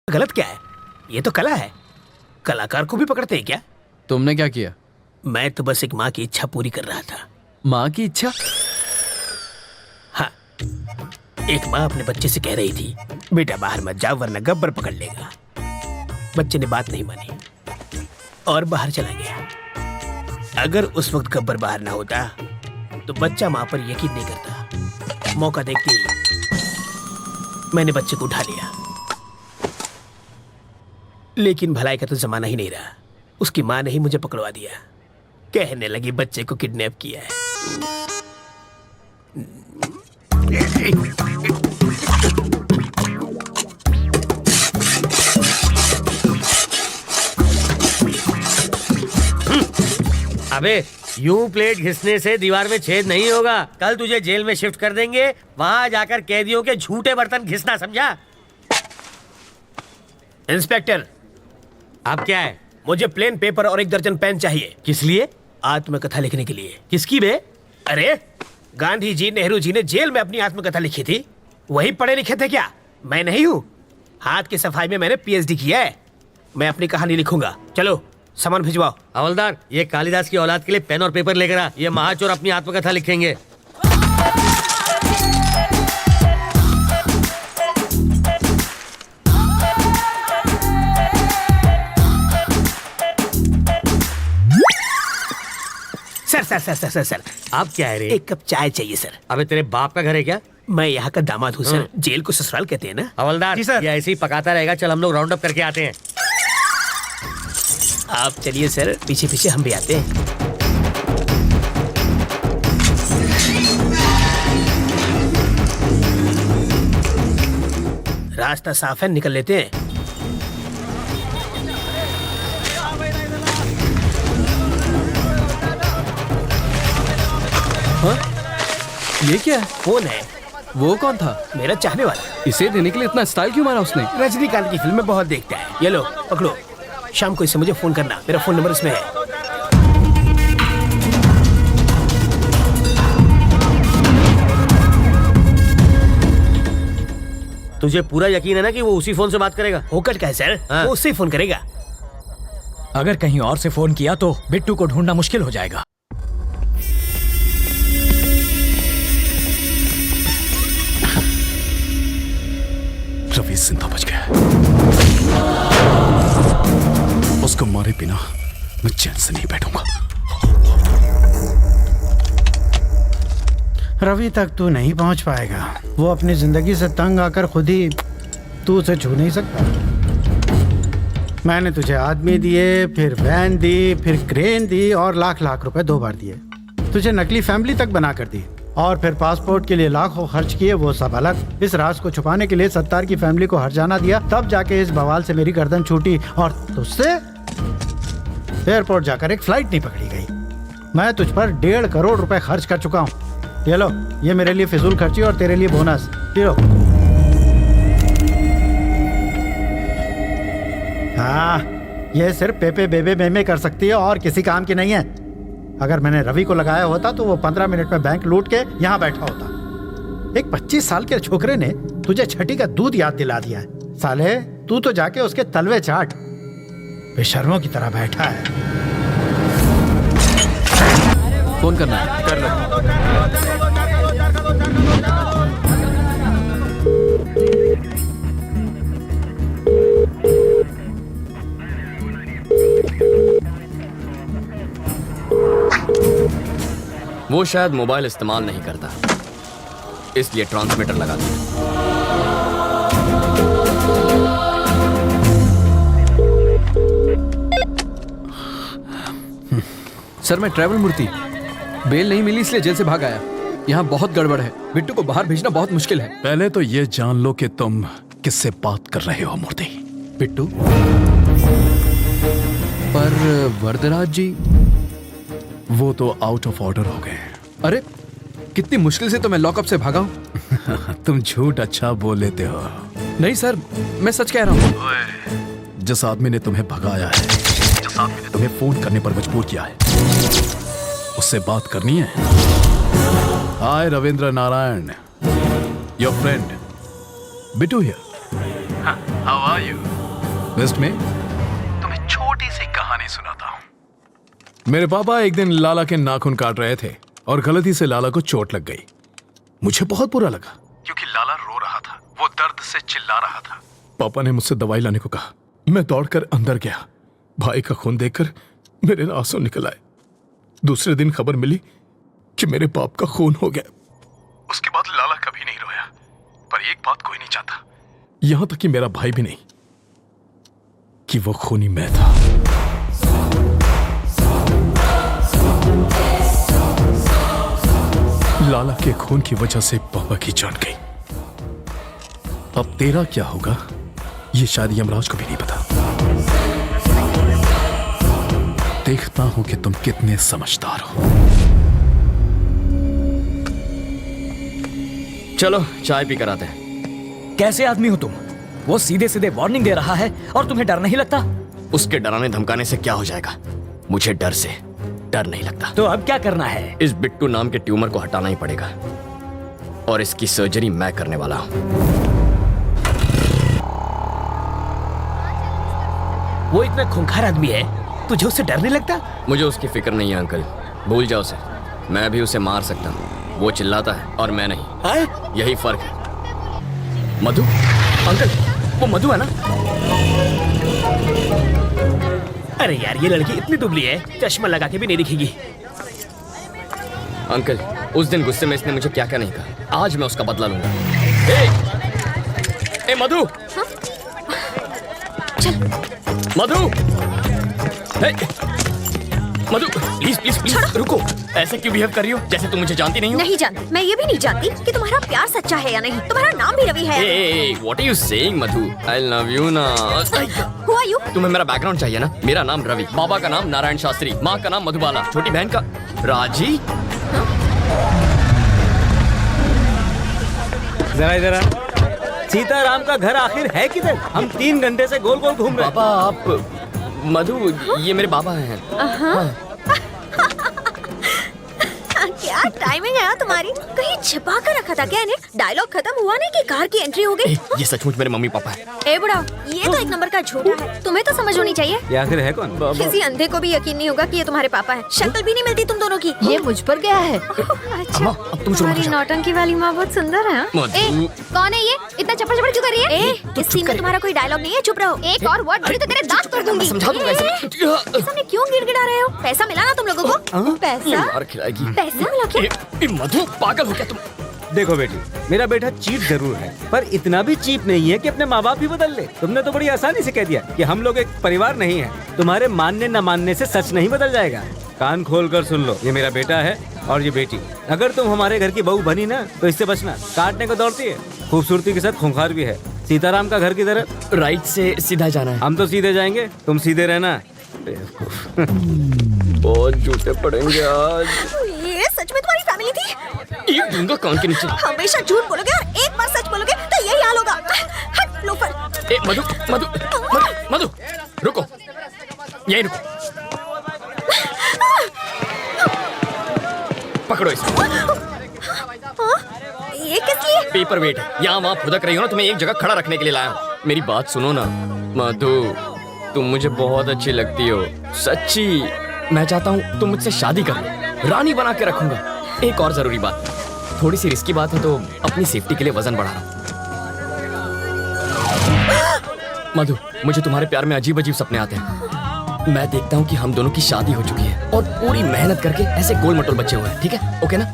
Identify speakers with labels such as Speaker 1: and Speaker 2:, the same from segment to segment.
Speaker 1: गलत क्या है? ये तो कला है। कलाकार को भी पकड़ते हैं क्या?
Speaker 2: तुमने क्या किया?
Speaker 1: मैं तो बस एक माँ की इच्छा पूरी कर रहा था।
Speaker 2: माँ की इच्छा?
Speaker 1: हाँ, एक माँ अपने बच्चे से कह रही थी, बेटा बाहर मत जाओ वरना गब्बर पकड़ लेगा। बच्चे ने बात नहीं मानी और बाहर चला गया। अगर उस वक्त गब्बर बाहर ना होता तो बच्चा माँ पर यकीन नहीं करता। मौका देखते ही मैंने बच्चे को उठा लिया। लेकिन भलाई का तो जमाना ही नहीं रहा। उसकी माँ ने ही मुझे पकड़वा दिया। कहने लगी बच्चे को किडनैप किया है।
Speaker 3: अबे यूं प्लेट घिसने से दीवार में छेद नहीं होगा। कल तुझे जेल में शिफ्ट कर देंगे, वहां जाकर कैदियों के झूठे बर्तन घिसना, समझा?
Speaker 1: इंस्पेक्टर,
Speaker 3: अब क्या है?
Speaker 1: मुझे प्लेन पेपर और 1 दर्जन पेन चाहिए।
Speaker 3: किस लिए?
Speaker 1: आत्मकथा लिखने के लिए।
Speaker 3: किसकी बे?
Speaker 1: अरे गांधी जी, नेहरू जी ने जेल में अपनी आत्मकथा लिखी थी। वही पढ़े लिखे थे क्या? मैं नहीं हूँ। हाथ की सफाई में मैंने पीएचडी किया है। मैं अपनी कहानी लिखूंगा। चलो सामान भिजवाओ।
Speaker 3: हवलदार, ये कालिदास की औलाद के लिए पेन और पेपर लेकर आ। ये महाचोर अपनी आत्मकथा लिखेंगे।
Speaker 1: Sir sir sir sir sir sir
Speaker 3: अब क्या है रे?
Speaker 1: 1 कप चाय चाहिए सर।
Speaker 3: अबे तेरे बाप का घर है क्या?
Speaker 1: मैं यहाँ का दामाद हूँ सर। जेल को ससुराल कहते हैं ना।
Speaker 3: हवलदार
Speaker 1: जी सर।
Speaker 3: ये ऐसे ही पकाता रहेगा। चल हम लोग राउंड अप करके आते हैं।
Speaker 1: आप चलिए सर, पीछे पीछे हम भी आते हैं। रास्ता साफ है, निकल लेते हैं।
Speaker 2: हाँ? ये क्या है?
Speaker 1: कौन है?
Speaker 2: वो कौन था?
Speaker 1: मेरा चाहने वाला।
Speaker 2: इसे देने के लिए इतना स्टाइल क्यों मारा उसने?
Speaker 1: रजनीकांत की फिल्में बहुत देखता है। ये लो पकड़ो। शाम को इससे मुझे फोन करना। मेरा फोन नंबर इसमें है।
Speaker 3: तुझे पूरा यकीन है ना कि वो उसी फोन से बात करेगा?
Speaker 1: होकर क्या है सर?
Speaker 3: हाँ।
Speaker 1: वो उससे ही फोन करेगा।
Speaker 4: अगर कहीं और से फोन किया तो बिट्टू को ढूंढना मुश्किल हो जाएगा।
Speaker 5: रवि जिंदा बच गया। उसको मारे बिना मैं चैन से नहीं बैठूंगा।
Speaker 6: रवि तक तू नहीं पहुंच पाएगा। वो अपनी जिंदगी से तंग आकर खुद ही तू उसे छू नहीं सकता। मैंने तुझे आदमी दिए, फिर वैन दी, फिर क्रेन दी और लाख लाख रुपए 2 बार दिए। तुझे नकली फैमिली तक बना कर दी और फिर पासपोर्ट के लिए लाखों खर्च किए, वो सब अलग। इस राज को छुपाने के लिए सत्तार की फैमिली को हर्जाना दिया, तब जाके इस बवाल से मेरी गर्दन छूटी और तुझसे एयरपोर्ट जाकर एक फ्लाइट नहीं पकड़ी गई। मैं तुझ पर 1.5 करोड़ रुपए खर्च कर चुका हूँ। ये लो, ये मेरे लिए फिजूल खर्ची और तेरे लिए बोनस। ये लो। हाँ, ये सिर्फ पेपे बेबे मेमे कर सकती है और किसी काम की नहीं है। अगर मैंने रवि को लगाया होता तो वो 15 मिनट में बैंक लूट के यहाँ बैठा होता। एक 25 साल के छोकरे ने तुझे छठी का दूध याद दिला दिया है। साले तू तो जाके उसके तलवे चाट। बेशर्मों की तरह बैठा है।
Speaker 2: फोन करना है। कर लो।
Speaker 7: वो शायद मोबाइल इस्तेमाल नहीं करता, इसलिए ट्रांसमीटर लगा दिया।
Speaker 2: सर मैं ट्रैवल मूर्ति, बेल नहीं मिली इसलिए जेल से भाग आया। यहाँ बहुत गड़बड़ है। बिट्टू को बाहर भेजना बहुत मुश्किल है।
Speaker 5: पहले तो ये जान लो कि तुम किससे बात कर रहे हो मूर्ति।
Speaker 2: बिट्टू? पर वरदराज जी?
Speaker 5: वो तो आउट ऑफ ऑर्डर हो गए।
Speaker 2: अरे कितनी मुश्किल से तो मैं लॉकअप से भागा हूँ।
Speaker 5: तुम झूठ अच्छा बोल लेते हो।
Speaker 2: नहीं सर, मैं सच कह रहा हूँ।
Speaker 5: जिस आदमी ने तुम्हें भगाया है, जिस आदमी ने तुम्हें फोन करने पर मजबूर किया है, उससे बात करनी है। Hi Ravindra Narayan, your friend Bittu here. How are you? Twist में तुम्हें छोटी सी कहानी सुनाता हूं। मेरे पापा एक दिन लाला के नाखून काट रहे थे और गलती से लाला को चोट लग गई। मुझे बहुत बुरा लगा क्योंकि लाला रो रहा था, वो दर्द से चिल्ला रहा था। पापा ने मुझसे दवाई लाने को कहा। मैं दौड़कर अंदर गया। भाई का खून देखकर मेरे आंसू निकल आए। दूसरे दिन खबर मिली कि मेरे बाप का खून हो गया। उसके बाद लाला कभी नहीं रोया, पर एक बात कोई नहीं चाहता, यहां तक कि मेरा भाई भी नहीं, कि वो खूनी मैं था। लाला के खून की वजह से पापा की जान गई। अब तेरा क्या होगा ये शायद यमराज को भी नहीं पता। देखता हूं कि तुम कितने समझदार हो।
Speaker 7: चलो चाय पी कर आते हैं।
Speaker 4: कैसे आदमी हो तुम? वो सीधे सीधे वार्निंग दे रहा है और तुम्हें डर नहीं लगता?
Speaker 7: उसके डराने धमकाने से क्या हो जाएगा? मुझे डर से डर नहीं लगता।
Speaker 4: तो अब क्या करना है?
Speaker 7: इस बिट्टू नाम के ट्यूमर को हटाना ही पड़ेगा और इसकी सर्जरी मैं करने वाला हूं।
Speaker 1: वो इतना खूंखार आदमी है, तुझे उससे डर नहीं लगता?
Speaker 7: मुझे उसकी फिक्र नहीं है अंकल, भूल जाओ उसे। मैं भी उसे मार सकता हूँ, वो चिल्लाता है और मैं नहीं।
Speaker 1: आए?
Speaker 7: यही फर्क है। मधु, अंकल वो मधु है ना?
Speaker 1: अरे यार, ये लड़की इतनी दुबली है, चश्मा लगा के भी नहीं दिखेगी।
Speaker 7: अंकल उस दिन गुस्से में इसने मुझे क्या क्या नहीं कहा, आज मैं उसका बदला लूंगा। ए मधु, मधु, मधु प्लीज प्लीज प्लीज रुको। ऐसे क्यों बिहेव कर रही हो जैसे तुम मुझे जानती नहीं हो?
Speaker 8: नहीं जानती। मैं ये भी नहीं जानती कि तुम्हारा प्यार सच्चा है या नहीं। तुम्हारा नाम भी रवि है।
Speaker 7: What are you saying, Madhu? I love you ना।
Speaker 8: Who are you?
Speaker 7: तुम्हें मेरा बैकग्राउंड चाहिए ना? मेरा नाम रवि, बाबा का नाम नारायण शास्त्री, माँ का नाम मधुबाला, छोटी बहन का राजी।
Speaker 3: जरा सीताराम का घर आखिर है किधर? हम 3 घंटे से गोल गोल घूम रहे हैं।
Speaker 7: पापा आप मधु, ये मेरे बाबा हैं।
Speaker 8: क्या टाइमिंग है तुम्हारी? कहीं छिपा कर रखा था क्या इन्हें? डायलॉग खत्म हुआ नहीं कि कार की एंट्री हो गई।
Speaker 7: ये सचमुच मेरे मम्मी पापा है।
Speaker 8: ए बुढ़ा, ये तो एक नंबर का झूठा है। तुम्हें तो समझ होनी चाहिए।
Speaker 3: ये आखिर है कौन?
Speaker 8: किसी अंधे को भी यकीन नहीं होगा कि ये तुम्हारे पापा है। शक्ल भी नहीं मिलती तुम दोनों की।
Speaker 9: ये मुझ पर गया है।
Speaker 8: अच्छा,
Speaker 7: अब तुम शुरू
Speaker 8: तुम्हारी
Speaker 7: करो।
Speaker 8: नौटंकी वाली माँ बहुत सुंदर है।
Speaker 7: मधु,
Speaker 9: कौन है ये? इतना चप्पड़ चप्पड़ क्यों कर रही है?
Speaker 8: इस सीन में तुम्हारा कोई डायलॉग नहीं है, चुप रहो।
Speaker 9: एक और वर्ड बोली तो तेरे दांत तोड़ दूंगी।
Speaker 7: समझा दूंगा इसे।
Speaker 8: ये सामने क्यों गिड़गिड़ा रहे हो? पैसा मिला ना तुम लोगों को? पैसा?
Speaker 7: मार खिलाएगी।
Speaker 8: पैसा मिला क्या?
Speaker 7: मधु पागल हो क्या तुम?
Speaker 3: देखो बेटी, मेरा बेटा चीप जरूर है, पर इतना भी चीप नहीं है कि अपने माँ बाप भी बदल ले। तुमने तो बड़ी आसानी से कह दिया कि हम लोग एक परिवार नहीं है। तुम्हारे मानने न मानने से सच नहीं बदल जाएगा। कान खोल कर सुन लो, ये मेरा बेटा है और ये बेटी। अगर तुम हमारे घर की बहू बनी ना तो इससे बचना। काटने को दौड़ती है, खूबसूरती के साथ खूंखार भी है। सीताराम का घर किधर है?
Speaker 7: राइट से सीधा जाना है।
Speaker 3: हम तो सीधे जाएंगे, तुम सीधे रहना।
Speaker 7: बहुत झूठे पड़ेंगे आज।
Speaker 8: ये सच में तुम्हारी फैमिली थी?
Speaker 7: ये दूंगा कान के नीचे।
Speaker 8: हमेशा झूठ बोलोगे और एक बार सच बोलोगे तो यही हाल होगा। हट लोफर।
Speaker 7: ए मधु, मधु, मधु, मधु, रुको, यही रुको। पकड़ो इसे।
Speaker 8: ये किस लिए?
Speaker 7: पेपर वेट है, यहाँ वहाँ फुदक रही हो ना, तुम्हें एक जगह खड़ा रखने के लिए लाया हूँ। मेरी बात सुनो ना मधु, तुम मुझे बहुत अच्छी लगती हो, सच्ची। मैं चाहता हूँ तुम मुझसे शादी कर लो, रानी बना के रखूंगा। एक और जरूरी बात, थोड़ी सी रिस्की बात है तो अपनी सेफ्टी के लिए वजन बढ़ा रहा हूँ। मधु, मुझे तुम्हारे प्यार में अजीब अजीब सपने आते हैं। मैं देखता हूँ कि हम दोनों की शादी हो चुकी है और पूरी मेहनत करके ऐसे गोल मटोल बच्चे हुए हैं। ठीक है? ओके ना?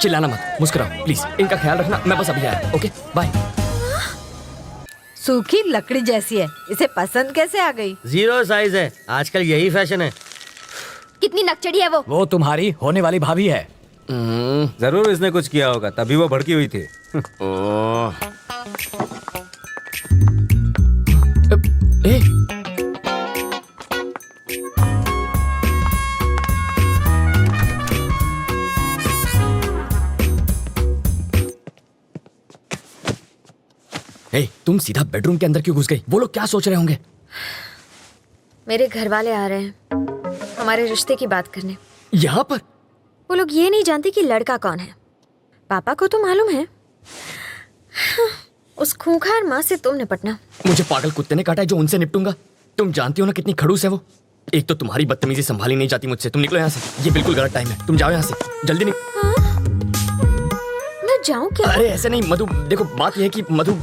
Speaker 7: चिल्लाना मत, मुस्कुराओ प्लीज। इनका ख्याल रखना, मैं बस अभी आया। Okay bye.
Speaker 9: सूखी लकड़ी जैसी है, इसे पसंद कैसे आ गई?
Speaker 3: 0 साइज है, आजकल यही फैशन है।
Speaker 9: कितनी नकचड़ी है वो?
Speaker 4: वो तुम्हारी होने वाली भाभी है।
Speaker 3: जरूर इसने कुछ किया होगा, तभी वो भड़की हुई थी।
Speaker 7: ए, तुम सीधा बेडरूम के अंदर क्यों घुस गई? वो लोग क्या सोच रहे होंगे?
Speaker 8: मेरे घर वाले आ रहे हैं हमारे रिश्ते की बात करने।
Speaker 7: यहाँ पर?
Speaker 8: वो लोग ये नहीं जानते कि लड़का कौन है। पापा को तो मालूम है। उस खूंखार माँ से तुम निपटना।
Speaker 7: मुझे पागल कुत्ते ने काटा है जो उनसे निपटूंगा। तुम जानती हो ना कितनी खड़ूस है वो। एक तो तुम्हारी बदतमीजी संभाली नहीं जाती मुझसे। तुम निकलो यहाँ से, ये बिल्कुल गलत टाइम है। तुम जाओ यहाँ से, जल्दी
Speaker 8: मैं जाऊँ क्या?
Speaker 7: अरे ऐसे नहीं मधु, देखो बात यह है कि मधु,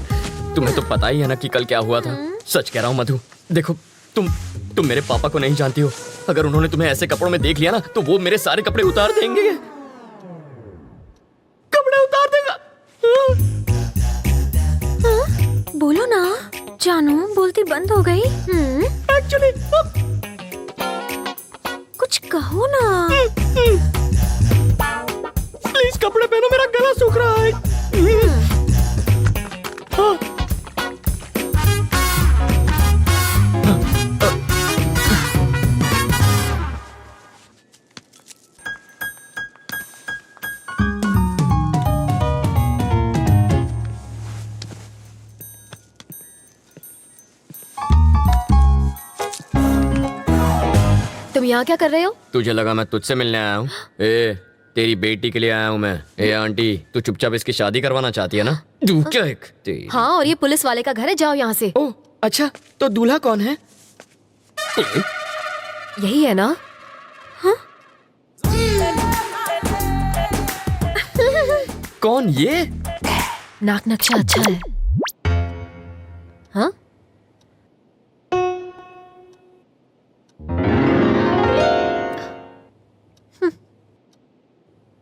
Speaker 7: तुम्हें तो पता ही है ना कि कल क्या हुआ था। सच कह रहा हूँ मधु, देखो तुम मेरे पापा को नहीं जानती हो। अगर उन्होंने तुम्हें ऐसे कपड़ों में देख लिया ना तो वो मेरे सारे कपड़े उतार देंगे। कपड़े उतार देगा।
Speaker 8: बोलो ना जानू, बोलती बंद हो गई।
Speaker 7: एक्चुअली
Speaker 8: कुछ कहो ना।
Speaker 7: प्लीज कपड़े पहनो, मेरा गला सूख रहा है। हाँ।
Speaker 9: तुम यहाँ क्या कर रहे हो?
Speaker 7: तुझे लगा मैं तुझसे मिलने आया हूँ? तेरी बेटी के लिए आया हूँ मैं। आंटी, तू चुपचाप इसकी शादी करवाना चाहती है ना? तू क्या एक
Speaker 9: हाँ, और ये पुलिस वाले का घर है, जाओ यहाँ से।
Speaker 7: ओह अच्छा, तो दूल्हा कौन है?
Speaker 9: यही है ना?
Speaker 7: कौन ये?
Speaker 9: नाक नक्शा अच्छा है। हाँ?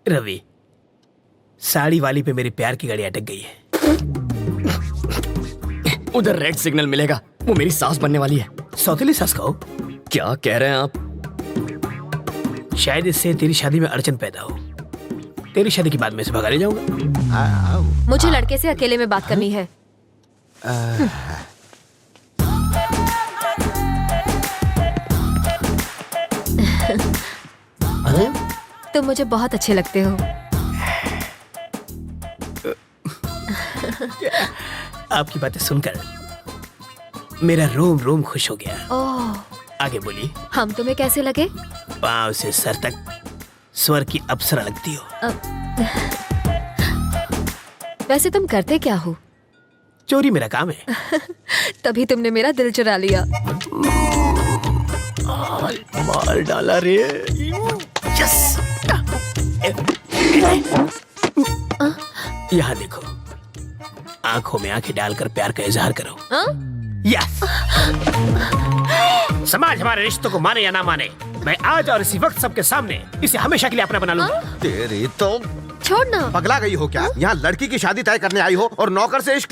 Speaker 1: रवि, साड़ी वाली पे मेरी प्यार की गाड़ी अटक गई है।
Speaker 7: उधर रेड सिग्नल मिलेगा, वो मेरी सास बनने वाली है।
Speaker 1: सौतेली सास कहो?
Speaker 7: क्या कह रहे हैं आप?
Speaker 1: शायद इससे तेरी शादी में अड़चन पैदा हो। तेरी शादी के बाद मैं इसे भगा ले जाऊंगा।
Speaker 9: मुझे लड़के से अकेले में बात करनी है। तुम मुझे बहुत अच्छे लगते हो।
Speaker 1: आपकी बातें सुनकर मेरा रोम रोम खुश हो गया।
Speaker 9: ओह,
Speaker 1: आगे बोली।
Speaker 9: हम तुम्हें कैसे लगे?
Speaker 1: पांव से सर तक स्वर की अप्सरा लगती हो।
Speaker 9: वैसे तुम करते क्या हो?
Speaker 1: चोरी मेरा काम है।
Speaker 9: तभी तुमने मेरा दिल चुरा लिया।
Speaker 1: मार डाला रे। यस। यहाँ देखो, आंखों में आंखें डालकर प्यार का इजहार करो। यस। समाज हमारे रिश्तों को माने या ना माने, मैं आज और इसी वक्त सबके सामने इसे हमेशा के लिए अपना बना लूंगा।
Speaker 10: तेरी तो
Speaker 9: छोड़ना।
Speaker 10: पगला गई हो क्या? यहाँ लड़की की शादी तय करने आई हो और नौकर से इश्क